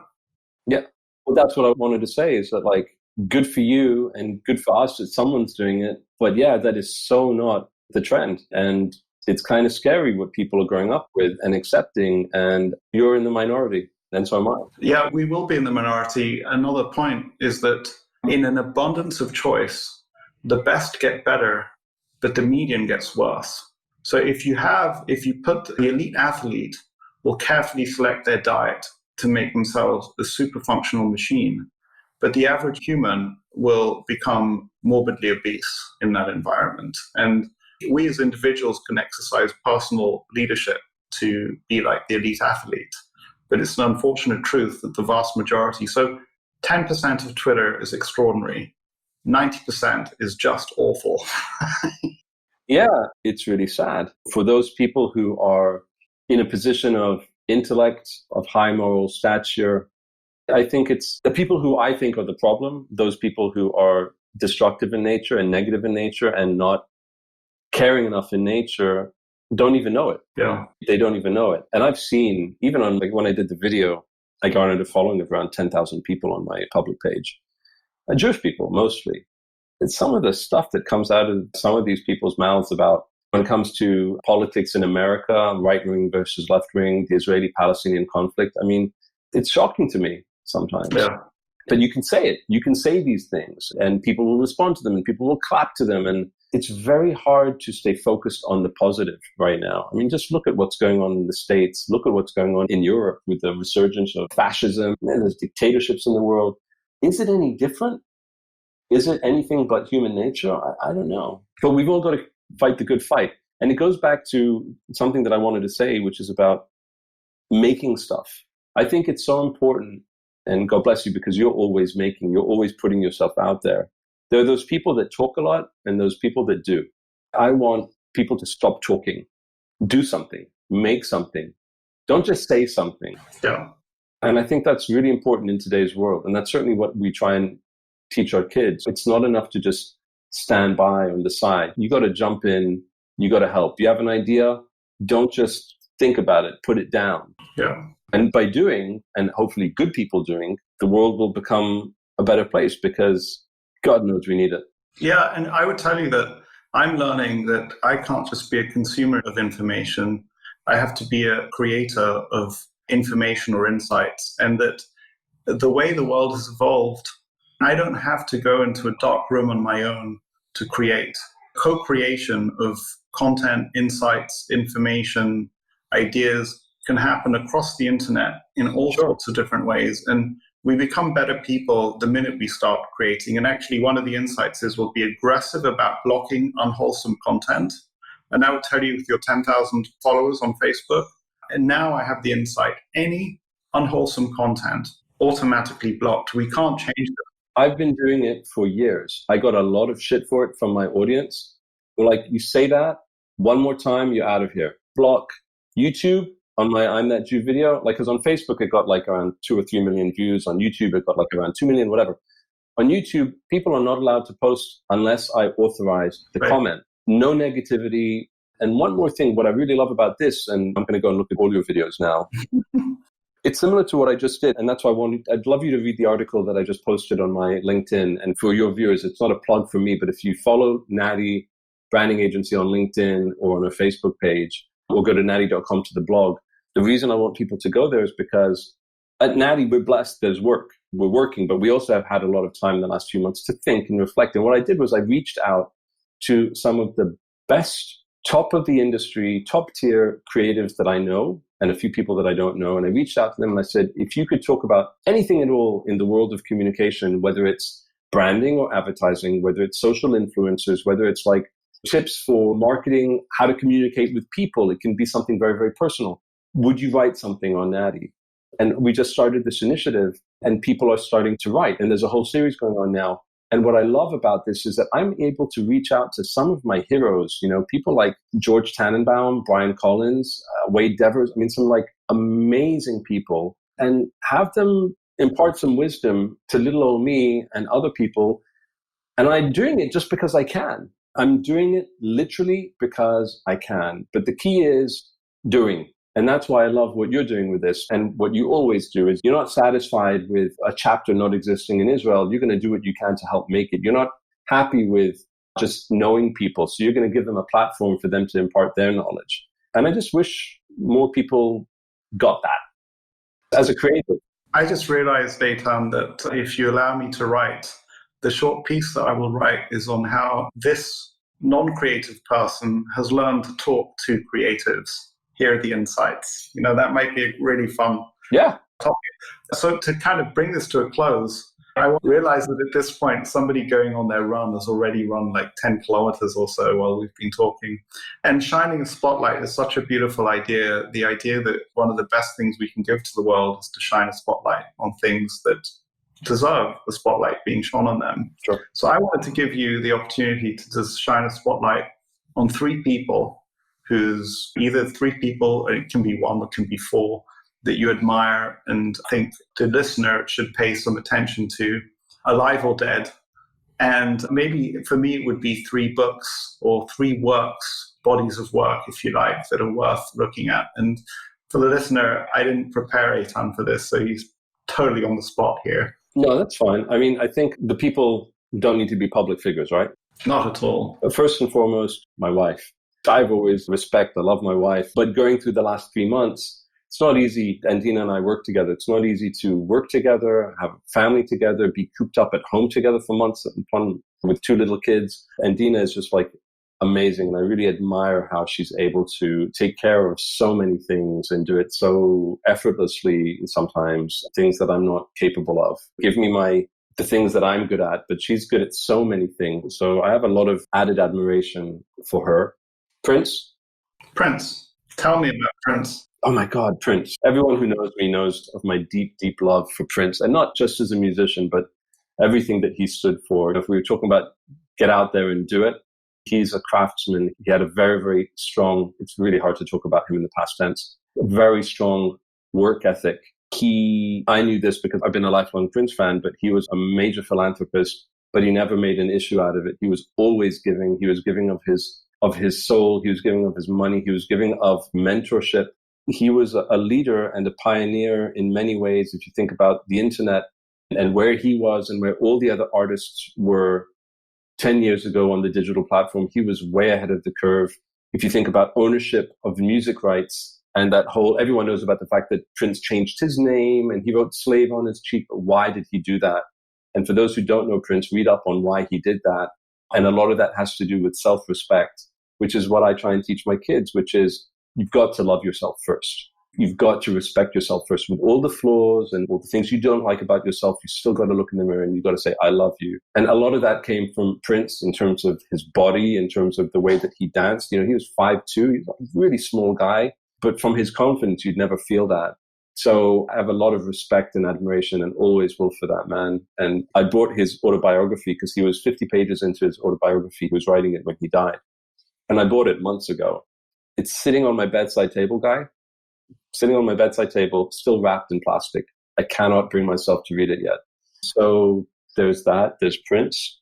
Yeah. Well, that's what I wanted to say, is that, like, good for you and good for us that someone's doing it. But yeah, that is so not the trend. And it's kind of scary what people are growing up with and accepting. And you're in the minority. And so am I. Yeah, we will be in the minority. Another point is that in an abundance of choice, the best get better, but the median gets worse. So if you put the elite athlete will carefully select their diet to make themselves a super functional machine. but the average human will become morbidly obese in that environment. And we as individuals can exercise personal leadership to be like the elite athlete. But it's an unfortunate truth that the vast majority, so 10% of Twitter is extraordinary, 90% is just awful. Yeah, it's really sad. For those people who are in a position of intellect, of high moral stature, I think it's the people who I think are the problem, those people who are destructive in nature and negative in nature and not caring enough in nature don't even know it. Yeah. They don't even know it. And I've seen, even on like when I did the video, I garnered a following of around 10,000 people on my public page. Jewish people, mostly. And some of the stuff that comes out of some of these people's mouths about when it comes to politics in America, right-wing versus left-wing, the Israeli-Palestinian conflict, I mean, it's shocking to me sometimes. Yeah. But you can say it. You can say these things and people will respond to them and people will clap to them. And it's very hard to stay focused on the positive right now. I mean, just look at what's going on in the States. Look at what's going on in Europe with the resurgence of fascism. And there's dictatorships in the world. Is it any different? Is it anything but human nature? I don't know. But we've all got to fight the good fight. And it goes back to something that I wanted to say, which is about making stuff. I think it's so important. And God bless you, because you're always making, you're always putting yourself out there. There are those people that talk a lot and those people that do. I want people to stop talking, do something, make something. Don't just say something. Yeah. And I think that's really important in today's world. And that's certainly what we try and teach our kids. It's not enough to just stand by on the side. You got to jump in. You got to help. You have an idea. Don't just think about it. Put it down. Yeah. And by doing, and hopefully good people doing, the world will become a better place because God knows we need it. Yeah, and I would tell you that I'm learning that I can't just be a consumer of information. I have to be a creator of information or insights. And that the way the world has evolved, I don't have to go into a dark room on my own to create. Co-creation of content, insights, information, ideas can happen across the internet in all sorts of different ways. And we become better people the minute we start creating. And actually, one of the insights is we'll be aggressive about blocking unwholesome content. And I will tell you with your 10,000 followers on Facebook. And now I have the insight. Any unwholesome content automatically blocked. We can't change it. I've been doing it for years. I got a lot of shit for it from my audience. They're like, you say that one more time, you're out of here. Block. YouTube, on my I'm That Jew video, like, because on Facebook, it got like around 2 or 3 million views. On YouTube, it got like around 2 million, whatever. On YouTube, people are not allowed to post unless I authorize the comment. No negativity. And one more thing, what I really love about this, and I'm going to go and look at all your videos now. It's similar to what I just did. And that's why I'd love you to read the article that I just posted on my LinkedIn. And for your viewers, it's not a plug for me, but if you follow Natie Branding Agency on LinkedIn or on her Facebook page, or go to natie.com to the blog, the reason I want people to go there is because at Natie, we're blessed. There's work. We're working, but we also have had a lot of time in the last few months to think and reflect. And what I did was I reached out to some of the best, top of the industry, top tier creatives that I know, and a few people that I don't know. And I reached out to them and I said, if you could talk about anything at all in the world of communication, whether it's branding or advertising, whether it's social influencers, whether it's like tips for marketing, how to communicate with people, it can be something very, very personal. Would you write something on Natie? And we just started this initiative and people are starting to write. And there's a whole series going on now. And what I love about this is that I'm able to reach out to some of my heroes, you know, people like George Tannenbaum, Brian Collins, Wade Devers, I mean, some like amazing people, and have them impart some wisdom to little old me and other people. And I'm doing it just because I can. I'm doing it literally because I can. But the key is doing. And that's why I love what you're doing with this. And what you always do is you're not satisfied with a chapter not existing in Israel. You're going to do what you can to help make it. You're not happy with just knowing people. So you're going to give them a platform for them to impart their knowledge. And I just wish more people got that as a creative. I just realized, Eitan, that if you allow me to write, the short piece that I will write is on how this non-creative person has learned to talk to creatives. Here are the insights. You know, that might be a really fun topic. So to kind of bring this to a close, I realize that at this point, somebody going on their run has already run like 10 kilometers or so while we've been talking. And shining a spotlight is such a beautiful idea. The idea that one of the best things we can give to the world is to shine a spotlight on things that deserve the spotlight being shone on them. Sure. So I wanted to give you the opportunity to just shine a spotlight on three people who's either three people, or it can be one, or it can be four, that you admire and think the listener should pay some attention to, alive or dead. And maybe for me, it would be three books or three works, bodies of work, if you like, that are worth looking at. And for the listener, I didn't prepare Eitan for this, so he's totally on the spot here. No, that's fine. I mean, I think the people don't need to be public figures, right? Not at all. First and foremost, my wife. I've always I love my wife. But going through the last 3 months, it's not easy. And Dina and I work together. It's not easy to work together, have a family together, be cooped up at home together for months with 2 little kids. And Dina is just like amazing. And I really admire how she's able to take care of so many things and do it so effortlessly sometimes, things that I'm not capable of. Give me the things that I'm good at, but she's good at so many things. So I have a lot of added admiration for her. Prince. Tell me about Prince. Oh my God, Prince. Everyone who knows me knows of my deep, deep love for Prince. And not just as a musician, but everything that he stood for. If we were talking about get out there and do it, he's a craftsman. He had a very, very strong, it's really hard to talk about him in the past tense, a very strong work ethic. I knew this because I've been a lifelong Prince fan, but he was a major philanthropist, but he never made an issue out of it. He was always giving. He was giving of his soul. He was giving of his money. He was giving of mentorship. He was a leader and a pioneer in many ways. If you think about the internet and where he was and where all the other artists were 10 years ago on the digital platform, he was way ahead of the curve. If you think about ownership of music rights and everyone knows about the fact that Prince changed his name and he wrote slave on his cheek. Why did he do that? And for those who don't know Prince, read up on why he did that. And a lot of that has to do with self-respect, which is what I try and teach my kids, which is you've got to love yourself first. You've got to respect yourself first. With all the flaws and all the things you don't like about yourself, you still got to look in the mirror and you've got to say, I love you. And a lot of that came from Prince in terms of his body, in terms of the way that he danced. You know, he was 5'2", he's a really small guy, but from his confidence, you'd never feel that. So I have a lot of respect and admiration and always will for that man. And I bought his autobiography because he was 50 pages into his autobiography. He was writing it when he died. And I bought it months ago. It's sitting on my bedside table, still wrapped in plastic. I cannot bring myself to read it yet. So there's that. There's Prince.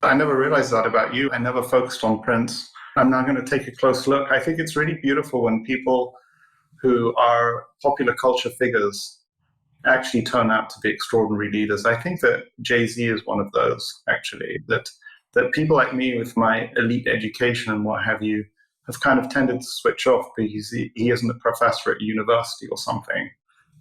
I never realized that about you. I never focused on Prince. I'm now going to take a close look. I think it's really beautiful when people who are popular culture figures actually turn out to be extraordinary leaders. I think that Jay-Z is one of those, actually, that people like me with my elite education and what have you have kind of tended to switch off because he isn't a professor at university or something.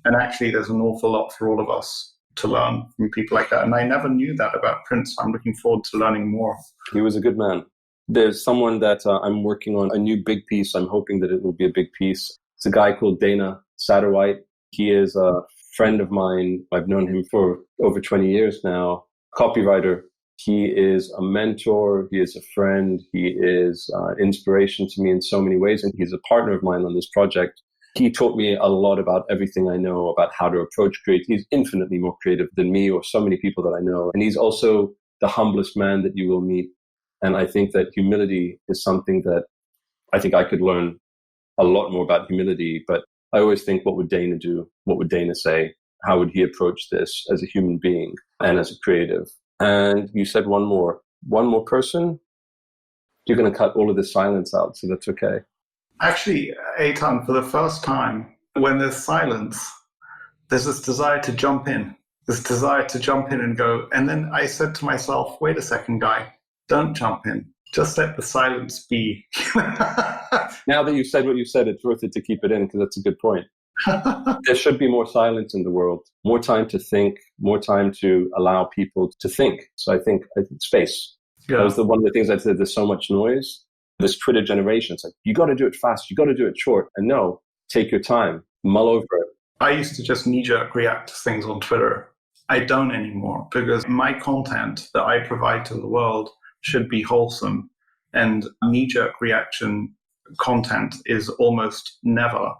And actually, there's an awful lot for all of us to learn from people like that. And I never knew that about Prince. I'm looking forward to learning more. He was a good man. There's someone that I'm working on a new big piece. I'm hoping that it will be a big piece. It's a guy called Dana Satterwhite. He is a friend of mine. I've known him for over 20 years now. Copywriter. He is a mentor. He is a friend. He is inspiration to me in so many ways. And he's a partner of mine on this project. He taught me a lot about everything I know about how to approach creativity. He's infinitely more creative than me or so many people that I know. And he's also the humblest man that you will meet. And I think that humility is something that I think I could learn a lot more about humility. But I always think, what would Dana do? What would Dana say? How would he approach this as a human being and as a creative? And you said one more person. You're going to cut all of this silence out, so that's okay. Actually, Eitan, for the first time, when there's silence, there's this desire to jump in, and go. And then I said to myself, wait a second, guy, don't jump in. Just let the silence be. Now that you've said what you said, it's worth it to keep it in because that's a good point. There should be more silence in the world, more time to think, more time to allow people to think. So I think space. Yeah. That was one of the things I said. There's so much noise. This Twitter generation, it's like, you got to do it fast. You got to do it short. And no, take your time, mull over it. I used to just knee-jerk react to things on Twitter. I don't anymore, because my content that I provide to the world should be wholesome, and knee-jerk reaction content is almost never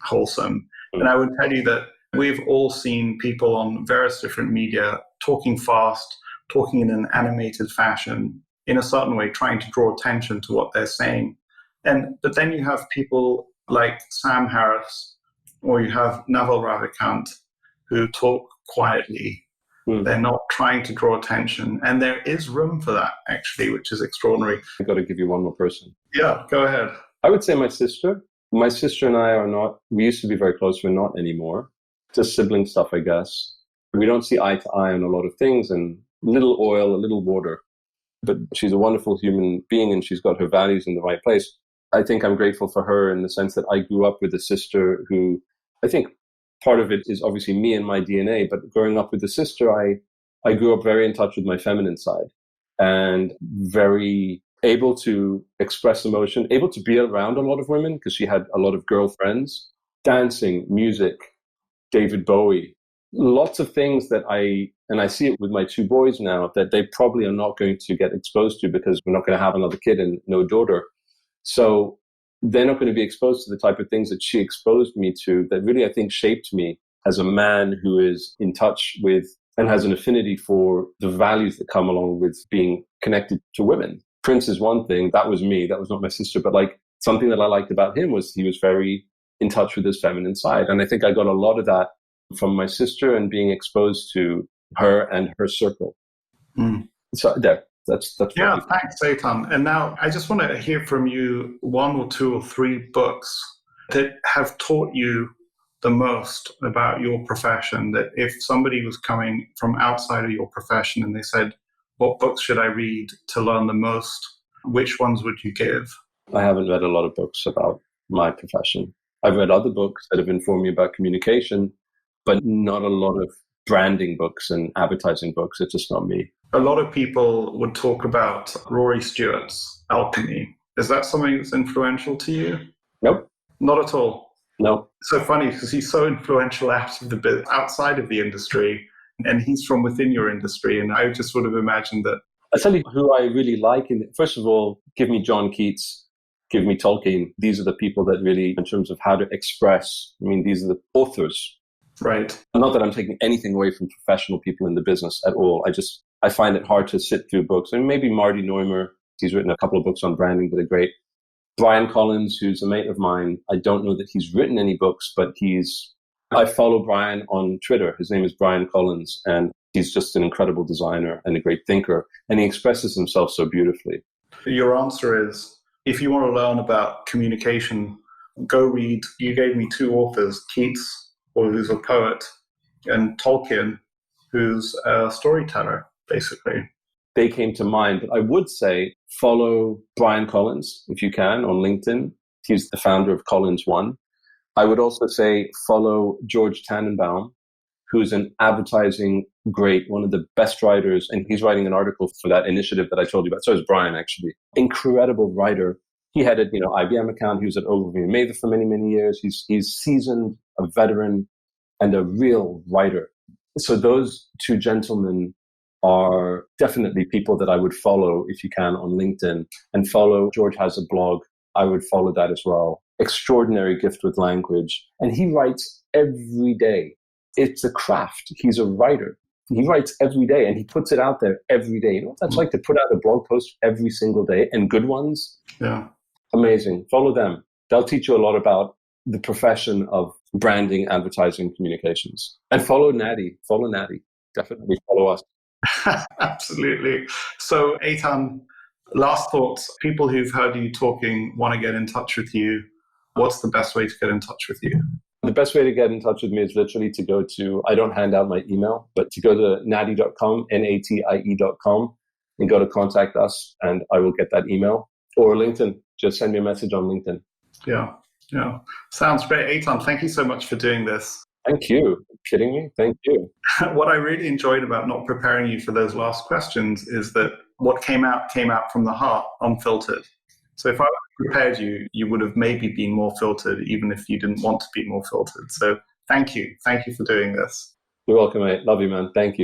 wholesome. And I would tell you that we've all seen people on various different media talking fast, talking in an animated fashion, in a certain way, trying to draw attention to what they're saying. But then you have people like Sam Harris, or you have Naval Ravikant, who talk quietly. They're not trying to draw attention. And there is room for that, actually, which is extraordinary. I've got to give you one more person. Yeah, go ahead. I would say my sister. My sister and I are not, we used to be very close, we're not anymore. Just sibling stuff, I guess. We don't see eye to eye on a lot of things, and little oil, a little water. But she's a wonderful human being, and she's got her values in the right place. I think I'm grateful for her in the sense that I grew up with a sister who, I think part of it is obviously me and my DNA, but growing up with a sister, I grew up very in touch with my feminine side and very able to express emotion, able to be around a lot of women because she had a lot of girlfriends, dancing, music, David Bowie, lots of things that and I see it with my two boys now that they probably are not going to get exposed to because we're not going to have another kid and no daughter. So they're not going to be exposed to the type of things that she exposed me to that really, I think, shaped me as a man who is in touch with and has an affinity for the values that come along with being connected to women. Prince is one thing. That was me. That was not my sister. But like something that I liked about him was he was very in touch with his feminine side. And I think I got a lot of that from my sister and being exposed to her and her circle. So there. That's yeah, thanks, Eitan. And now I just want to hear from you one or two or three books that have taught you the most about your profession, that if somebody was coming from outside of your profession and they said, what books should I read to learn the most, which ones would you give? I haven't read a lot of books about my profession. I've read other books that have informed me about communication, but not a lot of branding books and advertising books. It's just not me. A lot of people would talk about Rory Stewart's Alchemy. Is that something that's influential to you? Nope. Not at all? No. It's so funny because he's so influential outside of the industry, and he's from within your industry. And I just would have imagined that. I'll tell you who I really like. First of all, give me John Keats, give me Tolkien. These are the people that really, in terms of how to express, these are the authors. Right. Not that I'm taking anything away from professional people in the business at all. I find it hard to sit through books. And maybe Marty Neumer, he's written a couple of books on branding that are great. Brian Collins, who's a mate of mine, I don't know that he's written any books, but I follow Brian on Twitter. His name is Brian Collins, and he's just an incredible designer and a great thinker. And he expresses himself so beautifully. Your answer is, if you want to learn about communication, go read, you gave me two authors, Keats, who's a poet, and Tolkien, who's a storyteller, basically. They came to mind, but I would say follow Brian Collins, if you can, on LinkedIn. He's the founder of Collins One. I would also say follow George Tannenbaum, who's an advertising great, one of the best writers, and he's writing an article for that initiative that I told you about. So is Brian, actually. Incredible writer. He headed, IBM account. He was at Ogilvy and Mather for many, many years. He's seasoned, a veteran, and a real writer. So those two gentlemen are definitely people that I would follow if you can on LinkedIn, and follow. George has a blog. I would follow that as well. Extraordinary gift with language. And he writes every day. It's a craft. He's a writer. He writes every day and he puts it out there every day. You know what that's like, to put out a blog post every single day, and good ones? Yeah. Amazing. Follow them. They'll teach you a lot about the profession of branding, advertising, communications. And follow Natie. Follow Natie. Definitely follow us. Absolutely. So, Eitan, last thoughts. People who've heard you talking want to get in touch with you. What's the best way to get in touch with you? The best way to get in touch with me is literally to go to, I don't hand out my email, but to go to natie.com, natie.com, and go to contact us, and I will get that email. Or LinkedIn. Just send me a message on LinkedIn. Yeah. Sounds great. Eitan, thank you so much for doing this. Thank you. Are you kidding me? Thank you. What I really enjoyed about not preparing you for those last questions is that what came out from the heart, unfiltered. So if I prepared you, you would have maybe been more filtered, even if you didn't want to be more filtered. So thank you. Thank you for doing this. You're welcome, mate. Love you, man. Thank you.